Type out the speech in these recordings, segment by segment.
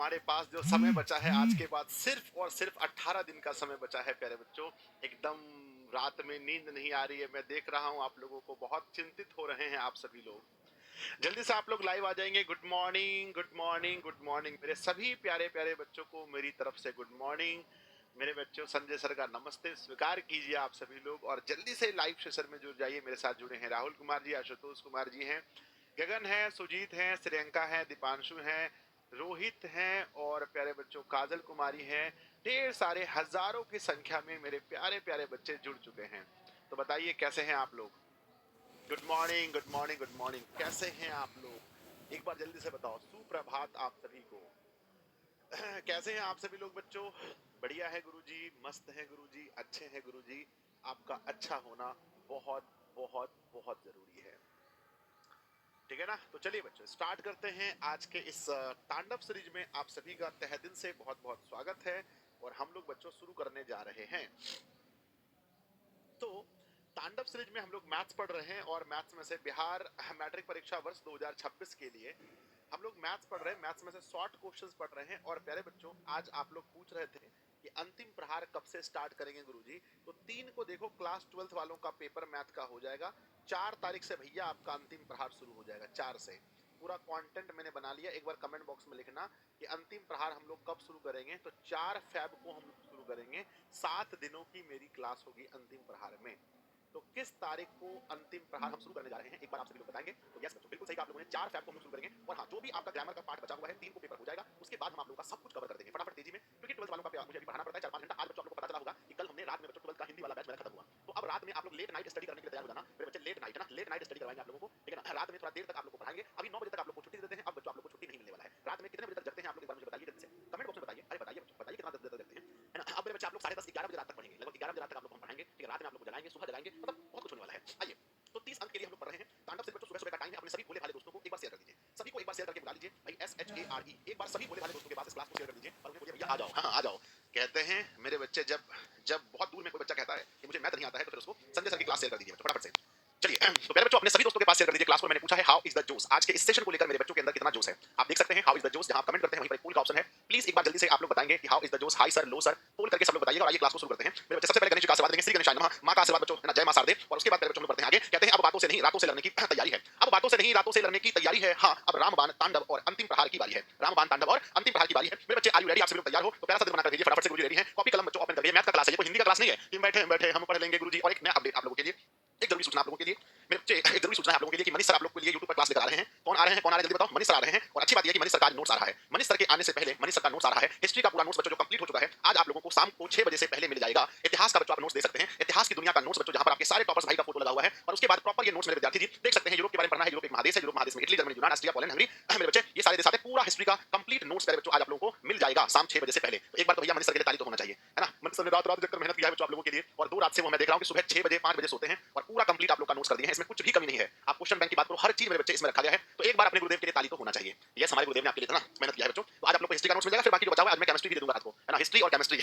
हमारे पास जो समय बचा है आज के बाद सिर्फ और सिर्फ 18 दिन का समय बचा है प्यारे बच्चों। एकदम रात में नींद नहीं आ रही है, मैं देख रहा हूँ आप लोगों को, बहुत चिंतित हो रहे हैं आप सभी लोग। जल्दी से आप लोग लाइव आ जाएंगे। Good morning, good morning, good morning मेरे सभी प्यारे प्यारे बच्चों को मेरी तरफ से गुड मॉर्निंग। मेरे बच्चों, संजय सर का नमस्ते स्वीकार कीजिए आप सभी लोग, और जल्दी से लाइव सेशन में जुड़ जाइए। मेरे साथ जुड़े हैं राहुल कुमार जी, आशुतोष कुमार जी हैं, गगन है, सुजीत है, श्रियंका है, दीपांशु है, रोहित हैं, और प्यारे बच्चों काजल कुमारी हैं। ढेर सारे हजारों की संख्या में मेरे प्यारे प्यारे बच्चे जुड़ चुके हैं। तो बताइए कैसे हैं आप लोग? Good morning, good morning, good morning. कैसे हैं आप लोग? एक बार जल्दी से बताओ। सुप्रभात आप सभी को। कैसे हैं आप सभी लोग बच्चों? बढ़िया है गुरुजी, मस्त है गुरुजी, अच्छे हैं गुरुजी। आपका अच्छा होना बहुत बहुत बहुत जरूरी है, ठीक है ना? तो चलिए बच्चों स्टार्ट करते हैं आज के इस तांडव सीरीज में। आप सभी का तहे दिल से बहुत बहुत स्वागत है, और हम लोग बच्चों शुरू करने जा रहे हैं। तो तांडव सीरीज में हम लोग मैथ्स पढ़ रहे हैं, और मैथ्स में से बिहार मैट्रिक परीक्षा वर्ष 2026 के लिए हम लोग मैथ्स पढ़ रहे हैं। मैथ्स में से शॉर्ट क्वेश्चंस पढ़ रहे हैं। और प्यारे बच्चों, आज आप लोग पूछ रहे थे कि अंतिम प्रहार कब से स्टार्ट करेंगे गुरुजी। तो 3 को देखो, क्लास 12th वालों का पेपर मैथ का हो जाएगा। 4 तारीख से भैया आपका अंतिम प्रहार शुरू हो जाएगा। 4 से पूरा कंटेंट मैंने बना लिया। एक बार कमेंट बॉक्स में लिखना कि अंतिम प्रहार हम लोग कब शुरू करेंगे। तो 4 फेब को हम लोग शुरू करेंगे। 7 दिनों की मेरी क्लास होगी अंतिम प्रहार में। तो किस तारीख को अंतिम प्रहार हम शुरू करने जा रहे हैं, एक बार आप सभी लोग बताएंगे। तो यस बच्चों, बिल्कुल सही कहा आप लोगों ने। 4 फैब को हम लोग शुरू करेंगे। और हाँ, जो भी आपका ग्रामर का पार्ट बचा हुआ है, 3 को पेपर हो जाएगा। उसके बाद हम आप लोगों का सब कुछ कवर कर देंगे फटाफट तेजी में, क्योंकि 12th वालों का मुझे अभी पढ़ाना पड़ता है 4-5 घंटा। आज बच्चों आप लोगों को पता चला होगा कि कल हमने रात में बच्चों 12th का हिंदी वाला बैच मेरा खत्म हुआ। तो अब रात में आप लोग लेट नाइट स्टडी करने के लिए तैयार हो जाना मेरे बच्चे। लेट नाइट है ना, लेट नाइट स्टडी करवाएंगे आप लोगों को, ठीक है ना? रात में थोड़ा देर तक आप लोग को पढ़ाएंगे। अभी 9 बजे तक आप लोग को छुट्टी देते हैं। अब बच्चों आप लोग को छुट्टी नहीं मिलने वाला है। रात में कितने बजे तक जगते हैं आप लोग, एक बार मुझे बताइए जल्दी से कमेंट बॉक्स में बताइए। अरे बताइए बच्चों, बताइए कितना देर तक जगते हैं, है ना? अब मेरे बच्चे आप लोग 10:30 11 बजे रात तक पढ़ेंगे। लगभग 11 बजे रात तक आप लोग को हम पढ़ाएंगे, ठीक है? रात में आप लोग को जगाएंगे, सुबह जगाएंगे, मतलब बहुत कुछ होने वाला है। आइए, तो 30 अंक के लिए हम लोग पढ़ रहे हैं। तांडव से बच्चों सुबह सुबह का टाइम है। अपने सभी भोले भाले दोस्तों को एक बार शेयर कर दीजिए। सभी को एक बार शेयर करके बुला लीजिए भाई, SHARE। एक बार सभी भोले भाले दोस्तों के पास इस क्लास को शेयर कर दीजिए और उन्हें बोलिए भैया आ जाओ, हाँ आ जाओ। कहते हैं मेरे बच्चे, जब जब बहुत दूर में कोई बच्चा कहता है कि मुझे मैथ नहीं आता है, तो फिर उसको संजय सर की क्लास शेयर कर दीजिए फटाफट से। चलिए, तो पहले बच्चों अपने सभी दोस्तों के पास शेयर कर दीजिए क्लास को। मैंने पूछा है हाउ इज द जोश। आज के इस सेशन को लेकर मेरे बच्चों के अंदर कितना जोश है, आप देख सकते हैं। हाउ इज द जोश, जहां आप कमेंट करते हैं वहीं पर एक पोल का ऑप्शन है। प्लीज एक बार जल्दी से आप लोग बताएंगे कि हाउ इज द जोश, हाई सर, लो सर, पोल करके सब लोग बताइएगा। और आइए क्लास को शुरू करते हैं मेरे बच्चे। सबसे पहले गणेश जी का आशीर्वाद लेंगे। श्री गणेशाय नमः। मां का आशीर्वाद बच्चों, है ना, जय मां शारदे। और उसके बाद पहले बच्चों हम लोग बढ़ते हैं आगे। कहते हैं अब बातों से नहीं रातों से लड़ने की तैयारी है। अब बातों से नहीं रातों से लड़ने की तैयारी है। हाँ, अब रामबाण तांडव और अंतिम प्रहार की बारी है। रामबाण तांडव और अंतिम प्रहार की बारी है मेरे बच्चे। Are you ready? आप सभी लोग तैयार हो तो प्यारा सा दिल बना कर दीजिए फटाफट से। गुरुजी रेडी हैं, कॉपी कलम बच्चों ओपन कर दीजिए। मैथ का क्लास है ये, कोई हिंदी का क्लास नहीं है कि बैठे बैठे हम पढ़ लेंगे गुरुजी। और एक नया अपडेट आप लोगों के लिए, एक जरूरी सूचना आप लोगों के लिए मेरे बच्चे, एक जरूरी सूचना आप लोगों के लिए कि मनीष सर आप लोगों के लिए YouTube पर क्लास लेकर आ रहे हैं। कौन आ रहे हैं, कौन आ रहे हैं जल्दी बताओ। मनीष सर आ रहे हैं। और अच्छी बात यह है कि मनीष सर का आज नोट्स आ रहा है। मनीष सर के आने से पहले मनीष सर का नोट्स आ रहा है। हिस्ट्री का पूरा नोट्स बच्चों जो कंप्लीट हो चुका है, आज आप लोगों को शाम को 6 बजे से पहले मिल जाएगा। इतिहास का बच्चों आप नोट्स दे सकते हैं, इतिहास की दुनिया का नोट्स बच्चों, जहां पर आपके सारे टॉपर्स भाई का फोटो लगा हुआ है। और उसके बाद प्रॉपर ये नोट्स मेरे विद्यार्थी जी देख सकते हैं। यूरोप के बारे में पढ़ना है, यूरोप एक महादेश है। यूरोप महादेश में इटली, जर्मनी, यूनान, ऑस्ट्रिया, पोलैंड, हंगरी, मेरे बच्चे ये सारे देश आते हैं। पूरा हिस्ट्री का कंप्लीट नोट्स मेरे बच्चों आज आप लोगों को मिल जाएगा शाम 6 बजे से पहले। तो एक बार तो भैया मनीष सर के लिए ताली तो होना चाहिए, है ना? मनीष सर ने रात रात जगकर मेहनत किया है बच्चों आप लोगों के लिए। और 2 रात से वो मैं देख रहा हूं कि सुबह 6 बजे 5 बजे सोते हैं और पूरा कंप्लीट आप लोग का नोट्स कर दिए हैं। इसमें कुछ भी कमी नहीं है। आप क्वेश्चन बैंक की बात करो, हर चीज मेरे बच्चे इसमें रखा गया है। तो एक बार अपने गुरुदेव के लिए ताली तो होना चाहिए। यस, हमारे गुरुदेव ने आपके लिए इतना मेहनत किया है बच्चों। तो आज आप लोग को हिस्ट्री का नोट्स मिल जाएगा। फिर बाकी जो बचा हुआ है आज मैं केमिस्ट्री भी दे दूंगा रात को, है ना? हिस्ट्री और केमिस्ट्री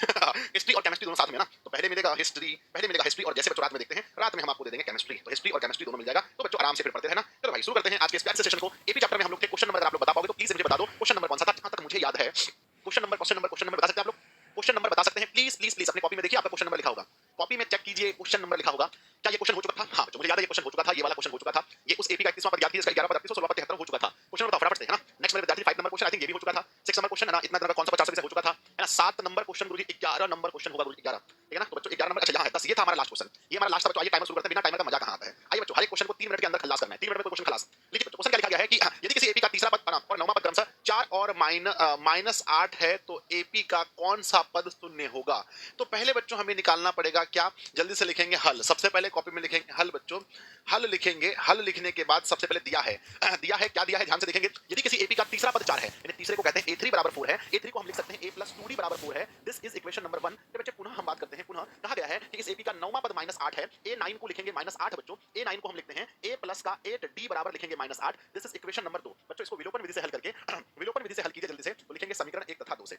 हिस्ट्री और केमिस्ट्री दोनों साथ में ना। तो पहले मिलेगा हिस्ट्री, पहले मिलेगा हिस्ट्री, और जैसे बच्चों रात में देखते हैं, रात में हम आपको दे देंगे केमिस्ट्री। तो हिस्ट्री और केमिस्ट्री दोनों मिल जाएगा। तो बच्चों आराम से फिर पढ़ते रहना। चलो भाई शुरू करते हैं आज के इस प्यारे से सेशन को। एपी चैप्टर में हम लोग थे क्वेश्चन नंबर, अगर आप लोग बता पाओगे तो प्लीज मुझे बता दो क्वेश्चन नंबर कौन सा था। जहां तक मुझे याद है क्वेश्चन नंबर बता सकते हैं आप लोग? क्वेश्चन नंबर बता सकते हैं? प्लीज प्लीज प्लीज अपने कॉपी में देखिए, आपका क्वेश्चन नंबर लिखा होगा। कॉपी में चेक कीजिए, क्वेश्चन नंबर लिखा होगा। क्या ये क्वेश्चन हो चुका था? हाँ बच्चों मुझे याद है ये क्वेश्चन हो चुका था। ये वाला क्वेश्चन हो चुका था। ये उस एपी का 31वां पद याद कीजिए, इसका 11 पद 16 पद 73 हो चुका था। क्वेश्चन बताओ फटाफट से, है ना? नेक्स्ट मेरे विद्यार्थी 5 नंबर क्वेश्चन आई थिंक ये भी हो चुका था। 6 नंबर क्वेश्चन, है ना? इतना तरह का कौन सा 50 से हो चुका था, है ना? 7 नंबर क्वेश्चन गुरुजी, 11 नंबर क्वेश्चन होगा गुरुजी, 11, ठीक है ना? तो बच्चों 11 नंबर, अच्छा यहाँ है 10। ये था हमारा लास्ट क्वेश्चन, ये हमारा लास्ट था बच्चों। आइए टाइमर शुरू करते हैं। बिना टाइमर का मजा कहां आता है। आइए बच्चों, हर एक क्वेश्चन को 3 मिनट के अंदर खलास करना है। 3 मिनट में क्वेश्चन खलास। लीजिए बच्चों, क्वेश्चन क्या लिखा गया है कि यदि किसी एपी का तीसरा पद और 9वां पद क्रमशः 4 और -8 है तो एपी का कौन सा पद शून्य होगा? तो पहले बच्चों हमें निकालना पड़ेगा क्या, जल्दी से लिखेंगे हल। सबसे पहले कॉपी में लिखेंगे हल बच्चों, हल लिखेंगे। हल लिखने के बाद सबसे पहले दिया है, दिया है क्या दिया है ध्यान से देखेंगे। यदि किसी एपी का तीसरा पद 4 है, यानी तीसरे को कहते हैं a3 बराबर 4 है। a3 को हम लिख सकते हैं a + 2d बराबर 4 है। This is equation number 1। तो बच्चे पुनः हम बात करते हैं। पुनः कहा गया है कि इस एपी का 9वां पद -8 है। a9 को लिखेंगे -8 बच्चों। a9 को हम लिखते हैं a + का 8d बराबर लिखेंगे -8। This is equation number 2। बच्चों इसको विलोपन विधि से हल करके विलोपन विधि से हल कीजिए जल्दी से। तो लिखेंगे समीकरण 1 तथा 2 से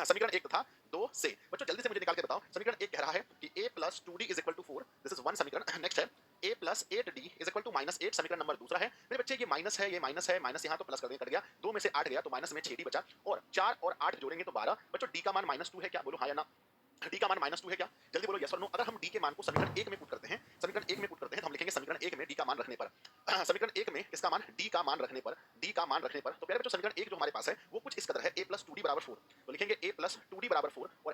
समीकरण 1 तथा 2 से। बच्चों जल्दी से मुझे निकाल के बताओ। समीकरण 1 कह रहा है कि a + 2d = 4। This is one समीकरण। नेक्स्ट है a + plus 8d is equal to minus 8 समीकरण नंबर दूसरा है। मेरे बच्चे ये माइनस है, ये माइनस है, माइनस यहाँ तो प्लस कर देंगे, कट गया, 2 में से 8 गया तो माइनस में 6d बचा, और 4 और 8 जोड़ेंगे तो 12। बच्चों d का मान -2 है क्या? बोलो हाँ या ना। d का मान -2 है क्या? जल्दी बोलो यस और नो। अगर हम d के मान को समीकरण 1 में पुट करते हैं, समीकरण 1 में पुट करते हैं तो हम लिखेंगे समीकरण 1 में d का मान रखने पर, समीकरण 1 में इसका मान d का मान रखने पर, d का मान रखने पर, तो प्यारे बच्चों समीकरण 1 जो हमारे पास है वो कुछ इस कदर है, a + 2d = 4। तो लिखेंगे a + 2d = 4, और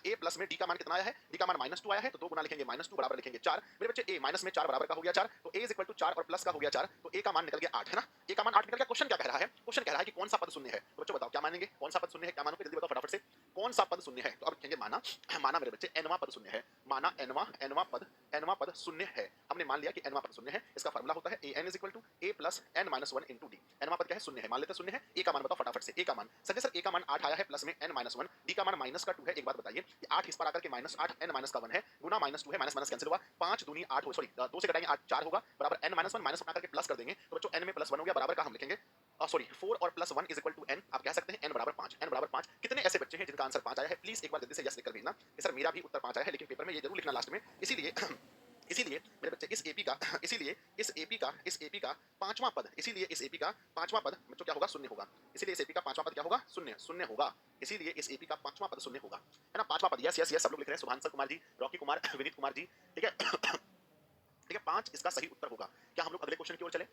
a प्लस में d का मान कितना आया है? d का मान -2 आया है, तो 2 गुना लिखेंगे, -2 बराबर लिखेंगे 4। मेरे बच्चे a माइनस में 4 बराबर का हो गया 4, तो a = 4 और प्लस का हो गया 4, तो a का मान निकल गया 8, है ना? a का मान 8 निकल गया। क्वेश्चन क्या कह रहा है? क्वेश्चन कह रहा है कि कौन सा पद शून्य है। तो बच्चों बताओ क्या मानेंगे? कौन सा पद शून्य है, क्या मानोगे? जल्दी बताओ फटाफट से, कौन सा पद शून्य है? तो अब लिखेंगे माना, माना मेरे बच्चे nवां पद शून्य है, माना nवां पद शून्य है। हमने मान लिया कि nवां पद शून्य है। इसका फार्मूला होता है an = a + n - 1 * d। nवां पद क्या है? शून्य है, मान लेते हैं शून्य है। a का मान बताओ फटाफट से, a का मान, संजय सर a का मान 8 आया है, प्लस में n - 1, d का मान -2 है। एक बात बताइए, ये 8 इस पर आकर के -8 n - 1 है, गुना -2 है, माइनस कैंसिल हुआ, 5 दूनी 8 हो, सॉरी 2 से घटाएंगे 8 4 होगा, बराबर n - 1 माइनस बना करके प्लस कर देंगे, तो बच्चों n में +1 हो गया, बराबर का हम लिखेंगे सॉरी 4 और +1 = n। आप कह सकते हैं n = 5, n = 5। कितने ऐसे बच्चे हैं जिनका आंसर 5 आया है? प्लीज एक बार जल्दी से यस लिखकर भेजना कि सर मेरा भी उत्तर 5 आया है, लेकिन पेपर में ये जरूर लिखना लास्ट में। इसीलिए इसीलिए मेरे बच्चे इस एपी का पांचवां पद, इसीलिए इस एपी का पांचवां पद बच्चों क्या होगा? शून्य होगा। इसीलिए इस एपी का पांचवां पद क्या होगा? शून्य होगा। इसीलिए इस एपी का पांचवां पद शून्य होगा, है ना? पांचवां पद, यस यस यस, सब लोग लिख रहे हैं, सुभांशु कुमार जी, रॉकी कुमार, विनीत कुमार जी, ठीक है। ठीक है, 5 इसका सही उत्तर होगा। क्या हम लोग अगले क्वेश्चन की ओर चले?